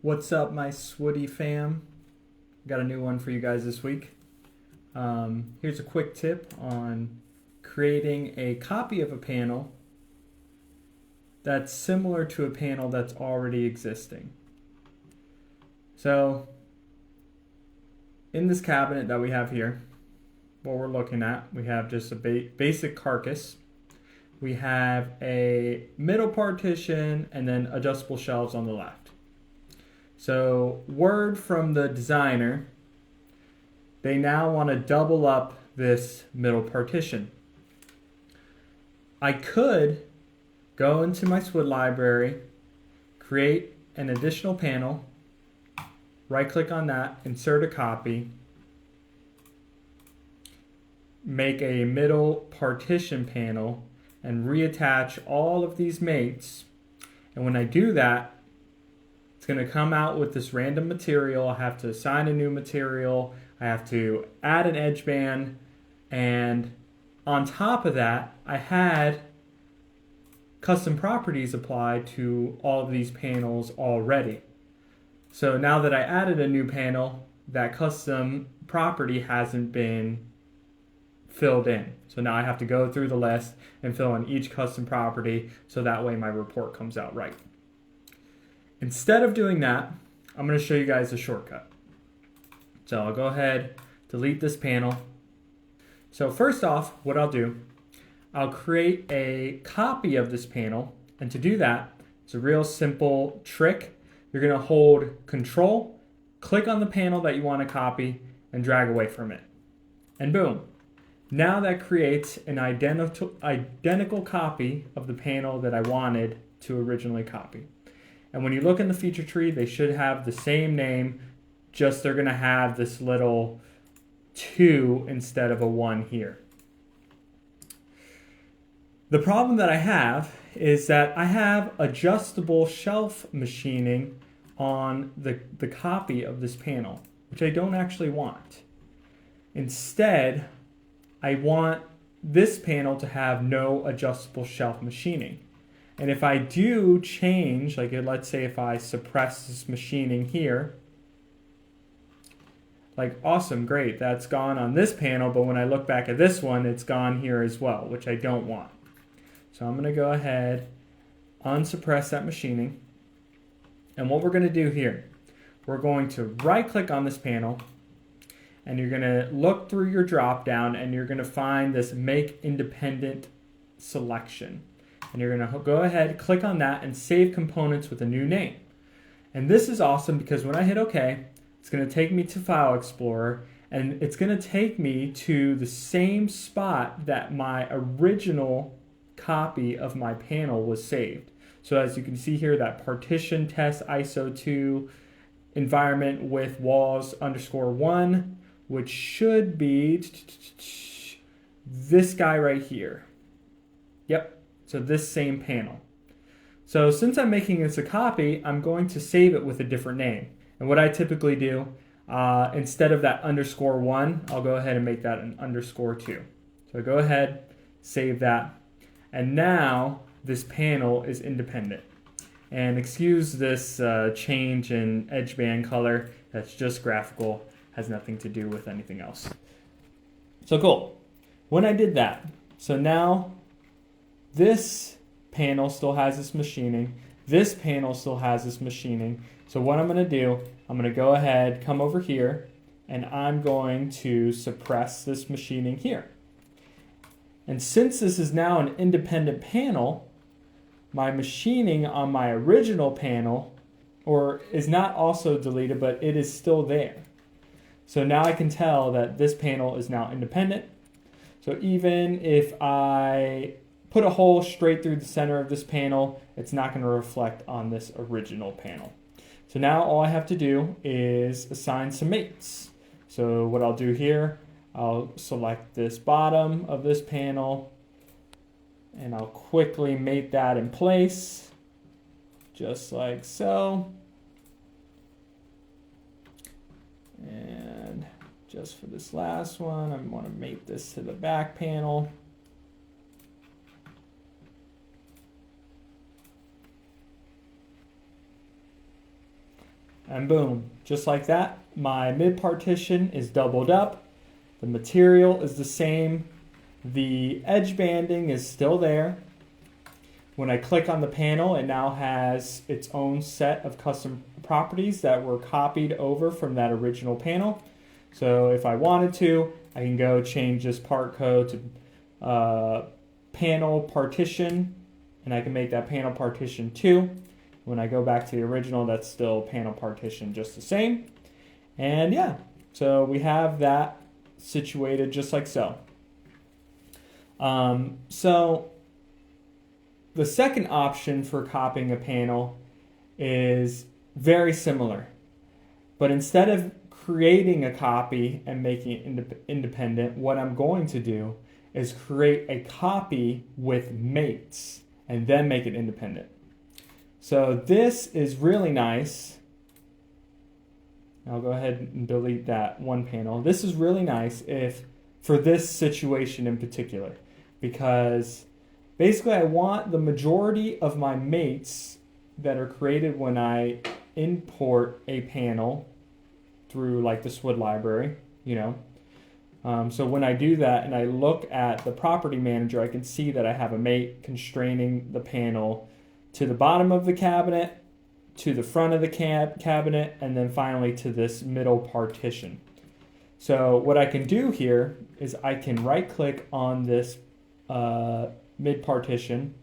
What's up, my SWOOD fam? Got a new one for you guys this week. Here's a quick tip on creating a copy of a panel that's similar to a panel that's already existing. So, in this cabinet that we have here, what we're looking at, we have just a basic carcass. We have a middle partition and then adjustable shelves on the left. So, word from the designer, they now want to double up this middle partition. I could go into my SWOOD library, create an additional panel, right click on that, insert a copy, make a middle partition panel, and reattach all of these mates. And when I do that, it's going to come out with this random material. I have to assign a new material. I have to add an edge band. And on top of that, I had custom properties applied to all of these panels already. So now that I added a new panel, that custom property hasn't been filled in. So now I have to go through the list and fill in each custom property so that way my report comes out right. Instead of doing that, I'm going to show you guys a shortcut. So I'll go ahead, delete this panel. So first off, what I'll do, I'll create a copy of this panel. And to do that, it's a real simple trick. You're going to hold Control, click on the panel that you want to copy, and drag away from it. And boom. Now that creates an identical copy of the panel that I wanted to originally copy. And when you look in the feature tree, they should have the same name, just they're going to have this little 2 instead of a 1 here. The problem that I have is that I have adjustable shelf machining on the copy of this panel, which I don't actually want. Instead, I want this panel to have no adjustable shelf machining. And if I do change, like let's say if I suppress this machining here, like awesome, great, that's gone on this panel, but when I look back at this one, it's gone here as well, which I don't want. So I'm going to go ahead, unsuppress that machining. And what we're going to do here, we're going to right click on this panel, and you're going to look through your drop down and you're going to find this make independent selection. And you're going to go ahead, click on that, and save components with a new name. And this is awesome because when I hit OK, it's going to take me to File Explorer, and it's going to take me to the same spot that my original copy of my panel was saved. So as you can see here, that partition test ISO 2 environment with walls _1, which should be this guy right here. Yep. So this same panel. So since I'm making this a copy, I'm going to save it with a different name. And what I typically do, instead of that _1, I'll go ahead and make that an _2. So go ahead, save that. And now this panel is independent. And excuse this change in edge band color. That's just graphical, has nothing to do with anything else. So cool. When I did that, so now this panel still has this machining. This panel still has this machining. So what I'm going to do, I'm going to go ahead, come over here, and I'm going to suppress this machining here. And since this is now an independent panel, my machining on my original panel is not also deleted, but it is still there. So now I can tell that this panel is now independent. So even if I put a hole straight through the center of this panel, it's not going to reflect on this original panel. So now all I have to do is assign some mates. So what I'll do here, I'll select this bottom of this panel, and I'll quickly mate that in place, just like so. And just for this last one, I want to mate this to the back panel. And boom, just like that, my mid partition is doubled up. The material is the same. The edge banding is still there. When I click on the panel, it now has its own set of custom properties that were copied over from that original panel. So if I wanted to, I can go change this part code to panel partition, and I can make that panel partition 2. When I go back to the original, that's still panel partition just the same. And yeah, so we have that situated just like so. So the second option for copying a panel is very similar, but instead of creating a copy and making it independent, what I'm going to do is create a copy with mates and then make it independent. So this is really nice. I'll go ahead and delete that one panel. This is really nice for this situation in particular, because basically I want the majority of my mates that are created when I import a panel through like the SWOOD library, so when I do that and I look at the property manager, I can see that I have a mate constraining the panel to the bottom of the cabinet, to the front of the cabinet, and then finally to this middle partition. So what I can do here is I can right click on this mid partition,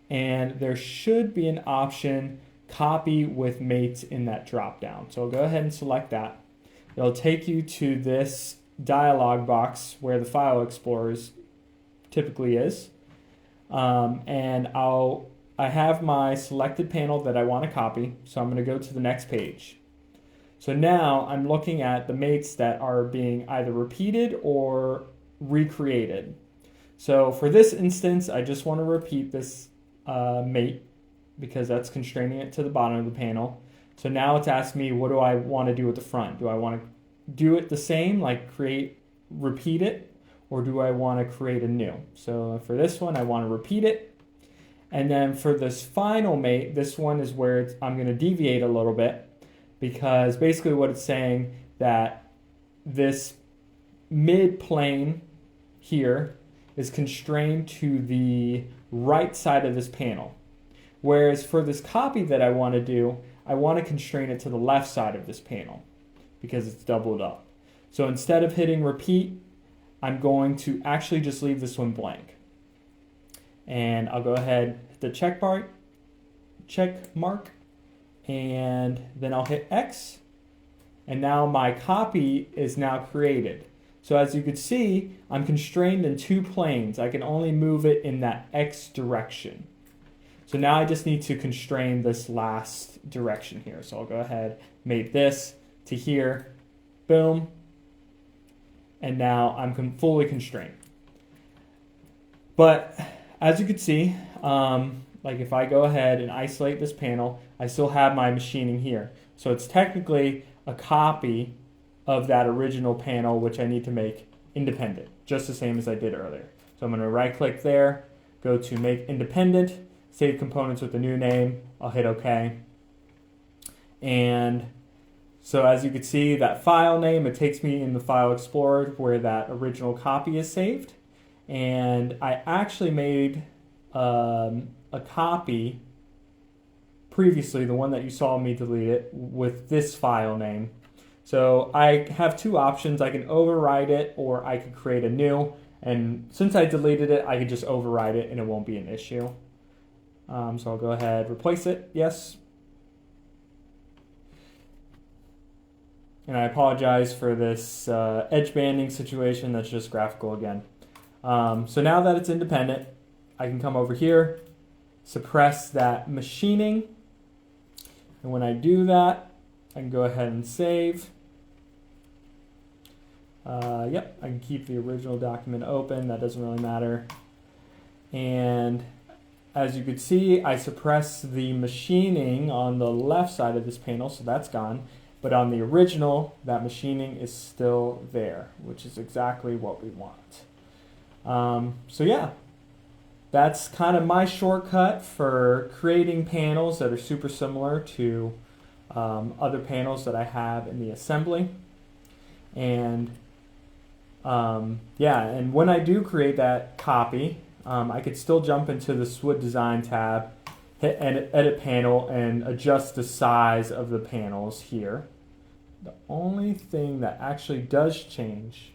and there should be an option copy with mates in that drop down. So I'll go ahead and select that. It'll take you to this dialog box where the file explorer typically is, and I have my selected panel that I want to copy, so I'm going to go to the next page. So now I'm looking at the mates that are being either repeated or recreated. So for this instance, I just want to repeat this mate because that's constraining it to the bottom of the panel. So now it's asked me, what do I want to do with the front? Do I want to do it the same, like repeat it, or do I want to create a new? So for this one, I want to repeat it. And then for this final mate, this one is where I'm going to deviate a little bit, because basically what it's saying that this mid plane here is constrained to the right side of this panel. Whereas for this copy that I want to do, I want to constrain it to the left side of this panel because it's doubled up. So instead of hitting repeat, I'm going to actually just leave this one blank. And I'll go ahead, hit the check mark, and then I'll hit X. And now my copy is now created. So as you can see, I'm constrained in two planes. I can only move it in that X direction. So now I just need to constrain this last direction here. So I'll go ahead, make this to here, boom, and now I'm fully constrained. But as you can see, like if I go ahead and isolate this panel, I still have my machining here. So it's technically a copy of that original panel, which I need to make independent, just the same as I did earlier. So I'm going to right click there, go to make independent, save components with the new name, I'll hit OK. And so as you can see, that file name, it takes me in the file explorer where that original copy is saved. And I actually made a copy previously, the one that you saw me delete it, with this file name. So I have two options. I can override it or I could create a new. And since I deleted it, I could just override it and it won't be an issue. So I'll go ahead, replace it, yes. And I apologize for this edge banding situation. That's just graphical again. So now that it's independent, I can come over here, suppress that machining. And when I do that, I can go ahead and save. Yep, I can keep the original document open. That doesn't really matter. And as you can see, I suppress the machining on the left side of this panel, so that's gone. But on the original, that machining is still there, which is exactly what we want. So yeah, that's kind of my shortcut for creating panels that are super similar to other panels that I have in the assembly. And yeah, and when I do create that copy, I could still jump into the SWOOD design tab, hit edit panel, and adjust the size of the panels here. The only thing that actually does change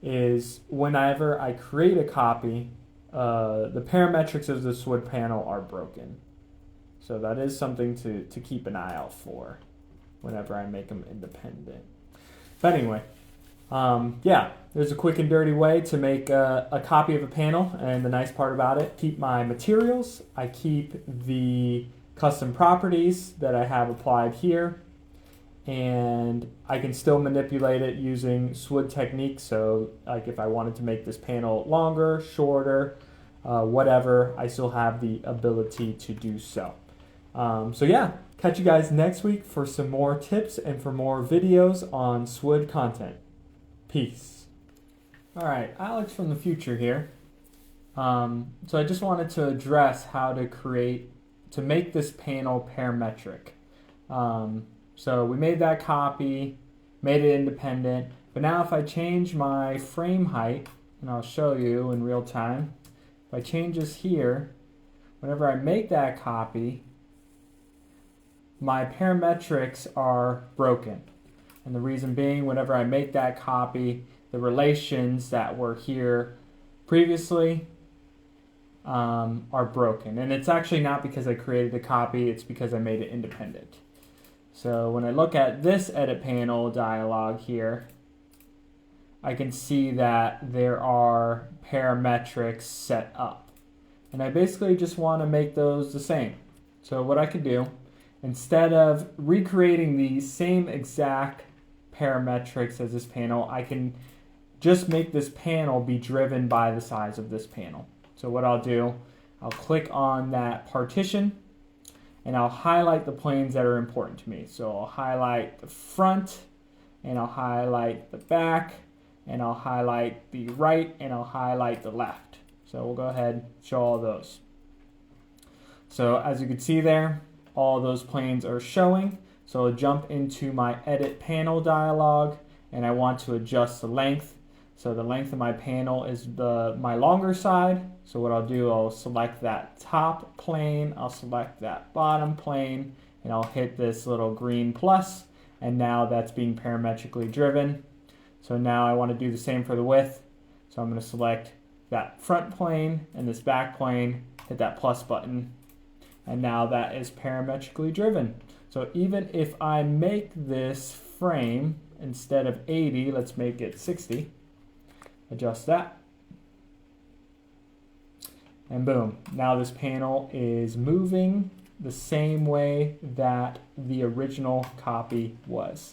is whenever I create a copy, the parametrics of the SWOOD panel are broken. So that is something to keep an eye out for whenever I make them independent. But anyway, yeah, there's a quick and dirty way to make a copy of a panel, and the nice part about it, keep my materials, I keep the custom properties that I have applied here, and I can still manipulate it using SWOOD techniques. So like if I wanted to make this panel longer, shorter, whatever, I still have the ability to do so. So yeah, catch you guys next week for some more tips and for more videos on SWOOD content. Peace. All right, Alex from the future here. So I just wanted to address how to make this panel parametric. So we made that copy, made it independent, but now if I change my frame height, and I'll show you in real time, if I change this here, whenever I make that copy, my parametrics are broken. And the reason being, whenever I make that copy, the relations that were here previously are broken. And it's actually not because I created the copy, it's because I made it independent. So when I look at this edit panel dialog here, I can see that there are parametrics set up. And I basically just want to make those the same. So what I can do, instead of recreating the same exact parametrics as this panel, I can just make this panel be driven by the size of this panel. So what I'll do, I'll click on that partition, and I'll highlight the planes that are important to me. So I'll highlight the front, and I'll highlight the back, and I'll highlight the right, and I'll highlight the left. So we'll go ahead and show all those. So as you can see there, all those planes are showing. So I'll jump into my edit panel dialog, and I want to adjust the length. So the length of my panel is my longer side. So what I'll do, I'll select that top plane, I'll select that bottom plane, and I'll hit this little green plus, and now that's being parametrically driven. So now I want to do the same for the width. So I'm going to select that front plane and this back plane, hit that plus button, and now that is parametrically driven. So even if I make this frame, instead of 80, let's make it 60. Adjust that. And boom, now this panel is moving the same way that the original copy was.